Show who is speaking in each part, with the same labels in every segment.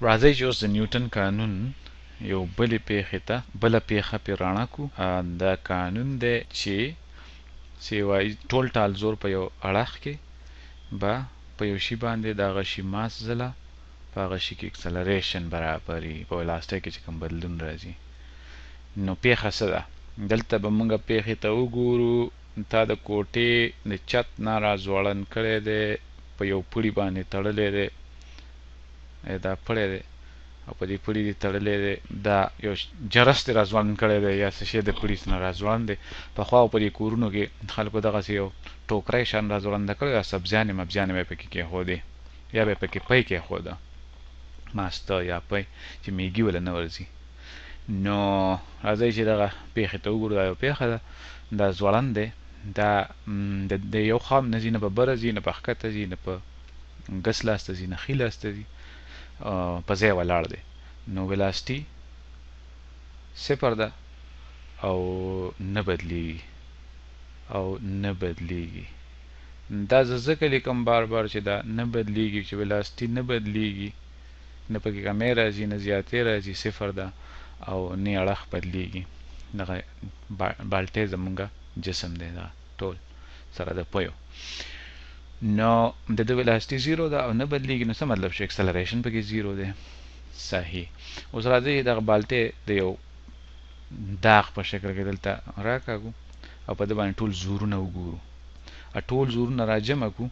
Speaker 1: راځي چې اوس د نیوټن قانون یو بلې پیښې ته بله پیښه پې رڼا کړو. دا قانون دی چې وایي ټول ټال زور په یو اړخ کې به په یو شي باندې د هغه شي ماس ځله په هغه شي کې اکسلریشن برابري په ولاسټۍ کې چې کوم بدلون راځي. نو پیښه څه ده؟ دلته به موږ پیښې ته وګورو. تا د کوټې د چت نه راځوړند کړی دی، په یو پړي باندې تړلی دی، دا پړی دی او په دې پړي دې تړلی دی، دا یو جرس دې راځوړند کړی دی یا څه شی د پړي نه راځوړند دی. پخوا په دې کورونو کې خلکو دغسې یو ټوکری شان راځوړنده کړی یا سبزیانې مبزیانې به یې پکې کېښودې یا به یې پکې پی کېښوده، ماسته یا پی چې میږي وله نه ورځي. نو راځئ چې دغه پیښې ته وګورو. دا یو پیښه ده، دا ځوړند دی، دا د یو خوا نه ځي، نه په بره ځي، نه په ښکته ځي، نه په ګس لاس ته ځي، نه ښي لاس ته ځي، په ځای ولاړ دی. نو ویلاسټي صفر ده او نه بدلیږي دا زه ځکه لیکم بار بار چې دا نه بدلیږي، چې ویلاسټي نه بدلیږي، نه پکې کمی راځي نه زیاتې راځي، صفر ده او نه اړخ بدلیږي. دغه بالټی زمونږ جسم دی، دا ټول سره د پیو. نو د ده ویلاسټي زیرو ده او نه بدلیږي، نو څه مطلب چې اکسلریشن پکې زیرو دی. صحیح. اوس راځئ دغه بالټی د یو داغ په شکل کې دلته راکاږو او په ده باندې ټول زورونه وګورو، ټول زورونه راجمع کړو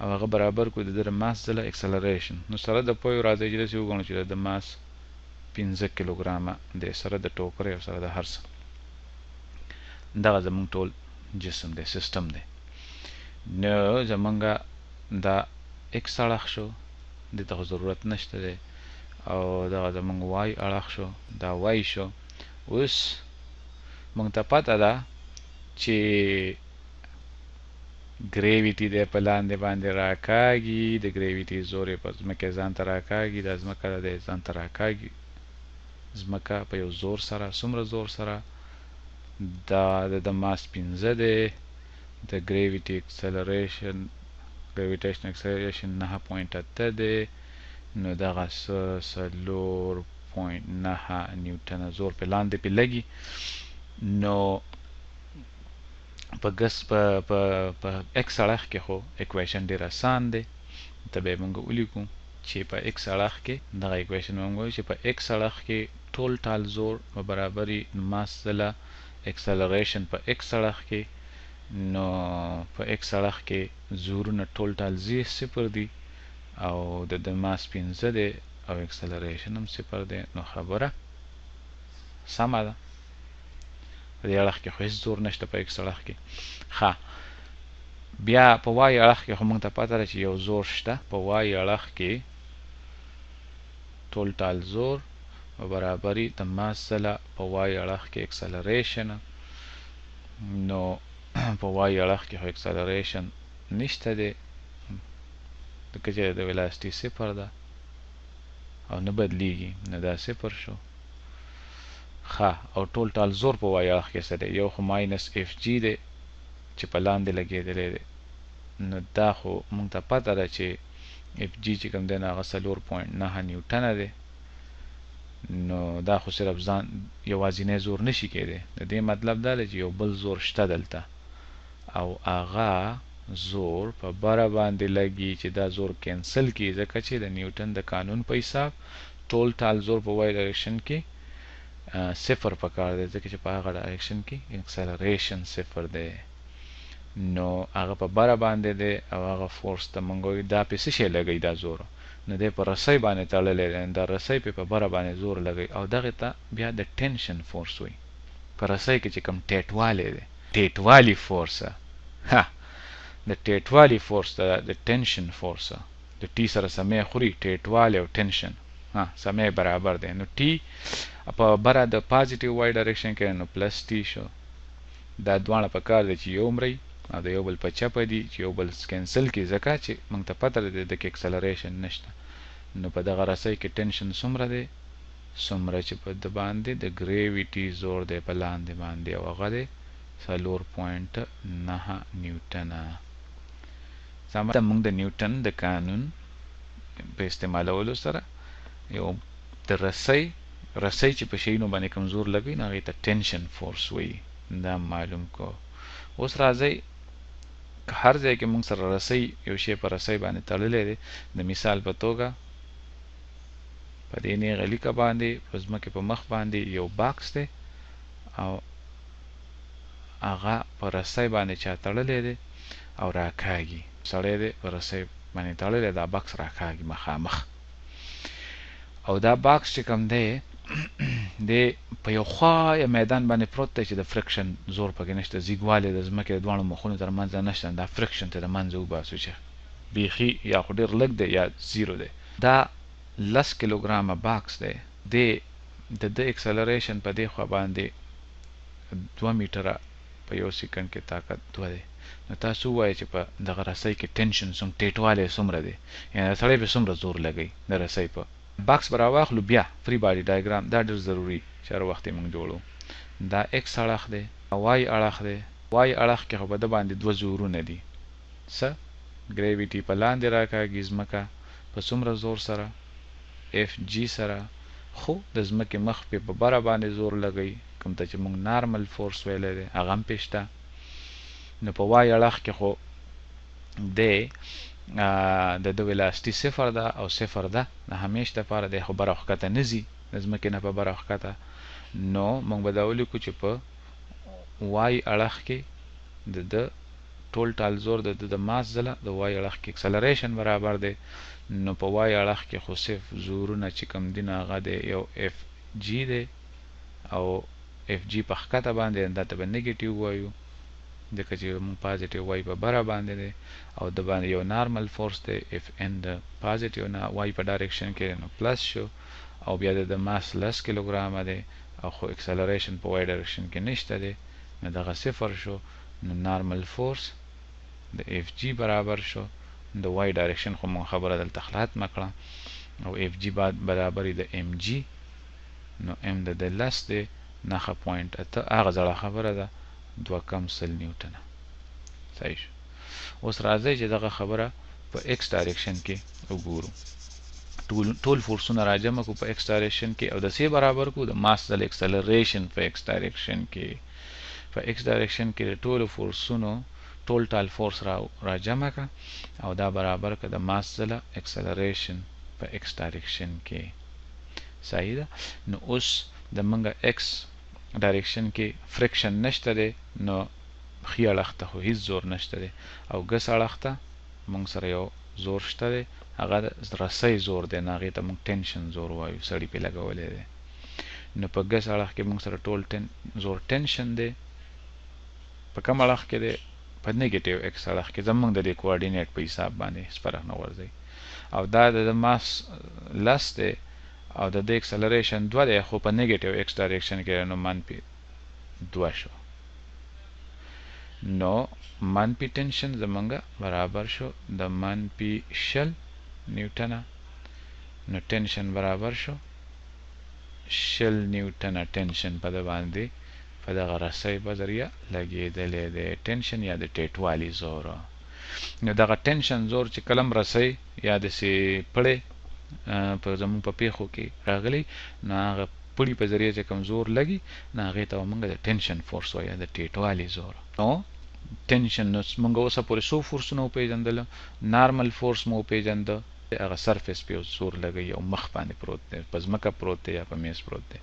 Speaker 1: او هغه برابر کړو د ده د ماس ځله اکسلریشن. نو سره د پیو راځئ چې داسې وګڼو چې د ماس 15 کیلوګرامه دی، سره د ټوکرۍ او سره د هر څه. دغه زمونږ ټول جسم دی، سیستم دی. نو زمونږ دا اکس اړخ شو، دې ته خو ضرورت نشته دی، او دغه زمونږ وای اړخ شو، دا وای شو. اوس مونږ ته پته ده چې ګریویټي دی په لاندې باندې راکاږي، د ګریویټي زور یې په ځمکې ځان ته راکاږي، دا ځمکه دی ځان ته راکاږي، ځمکه په یو زور سره. څومره زور سره؟ دا د ماس 15 دی، د ګریویټیشن اکسلریشن 9.8 دی، نو دغه 4.9 نیوټنه زور په لاندې پې لګي. نو په اکس اړخ کې خو اکویشن ډېر آسان دی، ته به یې مونږ ولیکو چې په اکس اړخ کې دغه اکویشن مونږ وایو چې په اکس اړخ کې ټول ټال زور په برابري ماس ځله اکسلریشن په اکس اړخ کې. نو په اکس اړخ کې زورونه ټول ټال صفر دي او د ماس 15 دی او اکسلریشن هم صفر دی. نو خبره سمه ده، په دې اړخ کې خو هېڅ زور نشته په اکس اړخ کې. ښه، بیا په وای اړخ کې خو موږ ته پته ده چې یو زور شته. په وای اړخ کې ټول ټال زور په برابري د ماس ځله په وای اړخ کې اکسلریشن. نو په وای اړخ کې خو اکسلریشن نشته دی ځکه چې د ویلاسټي صفر ده او نه بدلیږي، نو دا صفر شو. ښه، او ټول ټال زور په وای اړخ کې څه دی؟ یو خو ماینس اف جي دی چې په لاندې لګېدلی دی. نو دا خو موږ ته پته ده چې اف جي چې کوم دی نو هغه 4.9 نیوټنه دی. نو دا خو صرف ځان یوازینی زور نشي کېدی. د دې مطلب دا دی چې یو بل زور شته دلته او هغه زور په بره باندې لګي چې دا زور کینسل کړي، ځکه چې د نیوټن د قانون په حساب ټول ټال زور په وای ډایرکشن کې صفر پکار دی، ځکه چې په هغه ډایرکشن کې اکسلریشن صفر دی. نو هغه په بره باندې دی او هغه فورس ته موږ وایو دا پې څه شی لګوي دا زور؟ نو دی په رسۍ باندې تړلی دی، دا رسۍ پې په بره باندې زور لګوي او دغې ته بیا د ټینشن فورس وایي. په رسۍ کې چې کوم ټیټوالی دی، ټیټوالي فورس، د ټیټوالي فورس ته د ټینشن فورس، د ټي سره سمې خوري، ټیټوالی او ټینشن سمې برابر دی. نو ټي په بره د پازیټیو وای ډایرکشن کې نو پلس ټي شو. دا دواړه په کار دی چې یو مرئ او د یو بل په چپه دي چې یو بل کینسل کړي، ځکه چې موږ ته پته ده د کې اکسلریشن نشته. نو په دغه رسۍ کې ټینشن څومره دی؟ څومره چې په د باندې د ګریویټي زور دی په لاندې باندې او هغه دی 4.9 نیوټنه. موږ د نیوټن د قانون په استعمالولو سره یو د رسۍ چې په شیونو باندې کمزور لګوي نو هغې ته ټینشن فورس وایي. دا معلوم کو. اوس راځئ که هر ځای کې موږ سره رسۍ یو شی په رسۍ باندې تړلی دی، د مثال په توګه په دې نیغه لیکه باندې په ځمکې په مخ باندې یو باکس دی او هغه په رسۍ باندې چا تړلی دی او راکاږي، سړی دی په رسۍ باندې تړلی، دا باکس راکاږي مخامخ، او دا باکس چې کوم دی د په یو خوا یا میدان باندې پروت دی چې د فرکشن زور پکې نشته، زیږوالی د ځمکې د دواړو مخونو تر منځ نشته، دا فرکشن ته د منځه وباسو چې بیخي یا خو ډېر لږ دی یا زیرو دی. دا 10 کیلوګرامه باکس دی، د اکسلریشن په دې خوا باندې 2 میټره په یو سیکنډ کې طاقت 2 دی. نو تاسو ووایئ چې په دغه رسۍ کې ټینشن ټیټوالی څومره دی، یعنې سړی پې څومره زور لګوي د رسۍ په. باکس به راواخلو، بیا فری باډي ډایګرام دا ډېر ضروري چې هر وخت یې موږ جوړو. دا ایکس اړخ دی، وای اړخ دی. وای اړخ کې خو په ده باندې 2 زورونه دي. څه ګریویټي په لاندې راکاږي ځمکه په څومره زور سره؟ اف جی سره. خو د ځمکې مخ پې په بره باندې زور لګوي، کوم ته چې موږ نارمل فورس ویلی دی هغه هم پې شته. نو په وای اړخ کې خو دی د ده ویلاسټي 0 ده او 0 ده، د همیش دپاره دی، خو بره ښکته نه ځي د ځمکې نه په بره ښکته. نو موږ به دا ولیکو چې په وای اړخ کې د ده ټول ټال زور د ماس ځله د وای اړخ کې اکسلریشن برابر دی. نو په وای اړخ کې خو صرف زورونه چې کوم دي نو هغه دی یو اف جی دی، او اف جی په ښکته باندې دا ته به نیګیټیو وایو، ځکه چې موږ پازیټیو وای په بره باندې دی، او د باندې یو نارمل فورس دی اف ان د پازیټیو نه وای په ډایرکشن کې نو پلس شو، او بیا د ماس 10 کیلوګرامه دی، او خو اکسلریشن په وای ډایرکشن کې نشته دی، نو دغه 0 شو. نو نارمل فورس د اف جی برابر شو، د وای ډایرکشن خو موږ خبره دلته ختمه کړه، او اف جی برابر د ام جی، نو ام د 10 دی 9.8 هغه زړه خبره ده 2 نیوټنه. صحیح شو. اوس راځئ چې دغه خبره په ایکس ډایرکشن کې وګورو. ټول فورسونه راجمع کو په ایکس ډایرکشن کې، او د سی برابر کو د ماس د اکسلریشن په ایکس ډایرکشن کې. په ایکس ډایرکشن کې د ټولو فورسونو ټول ټال فورس راجمع کا، او دا برابر که د ماس ځله اکسلریشن په ایکس ډایرکشن کې. صحیح ده. نو اوس د منګه ایکس ډایرکشن کې فرکشن نشته دی، نو ښي اړخ ته خو هیڅ زور نشته دی، او ګس اړخ ته موږ سره یو زور شته دی، هغه د رسۍ زور دی، نو هغې ته موږ ټینشن زور وایو، سړي پې لګولی دی. نو په ګس اړخ کې موږ سره ټول زور ټینشن دی. په کوم اړخ کې دی؟ په نیګیټیو ایکس اړخ کې. زموږ د دې کوارډینیټ په حساب باندې هېڅ فرق نه ورځي، او دا د ماس 10 دی، او د دې اکسلریشن 2 دی، خو په نیګیټیو ایکس ډایرکشن کې نو منفي 2 شو. نو منفي ټینشن زمونږه برابر شو د منفي 0 نیوټنه. نو ټینشن برابر شو 0 نیوټنه ټینشن په ده باندې په دغه رسۍ په ذریعه لګېدلی دی، ټینشن یا د ټیټوالي زور. نو دغه ټینشن زور چې کلم رسۍ یا داسې پړې په زموږ په پیښو کې راغلی، نو هغه پړي په ذریعه چې کوم زور لګي، نو هغې ته به موږ د ټینشن فورس وایو، د ټیټوالي زور. نو ټینشن، نو موږ اوسه پورې څو فورسونه وپېژندله؟ نارمل فورس مو وپېژنده، هغه سرفیس پې زور لګوي او مخ باندې پروت دی، په ځمکه پروت دی یا په میز پروت دی،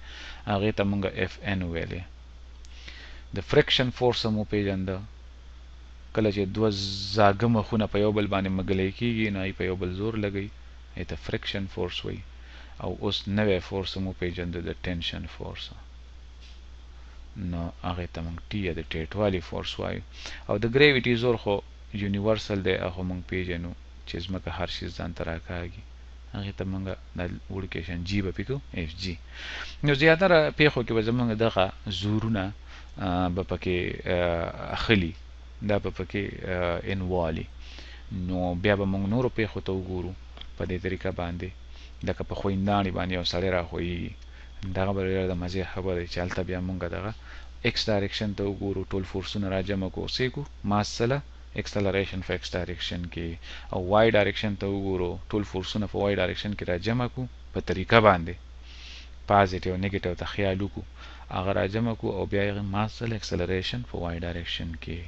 Speaker 1: هغې ته موږ اف ان ویلې. د فرکشن فورس هم وپېژنده، کله چې 2 زاګه مخونه په یو بل باندې مګلی کېږي، نو هغې په یو بل زور لګوي، هغې ته فرکشن فورس وایي. او اوس نوی فورس هم وپېژنده، د ټینشن فورس، نو هغې ته موږ ټي یا د ټیټوالي فورس وایو. او د ګریویټي زور خو یونیورسل دی، هغه موږ پېژنو چې ځمکه هر شي ځان ته راکاږي، هغې ته موږ د وړوکی شان جي به پې کوو، اف جي. نو زیاتره پیښو کې به زموږ دغه زورونه به پکې اخلي، دا به پکې انوالي. نو بیا به موږ نورو پیښو ته وګورو په دې طریقه باندې، لکه په خوینداڼې باندې یو سړی راښویېږي، دغه به ډېره د مزې خبره وي چې هلته بیا موږ دغه ایکس ډایرکشن ته وګورو، ټول فورسونه راجمع کړو، څه کړو؟ ماس سره اکسلریشن په ایکس ډایرکشن کې، او وای ډایرکشن ته وګورو، ټول فورسونه په وای ډایرکشن کې راجمع کړو په طریقه باندې پازیټیو نیگیټیو ته خیال وکړو هغه راجمع کړو او بیا یې ماس سره اکسلریشن په وای ډایرکشن کې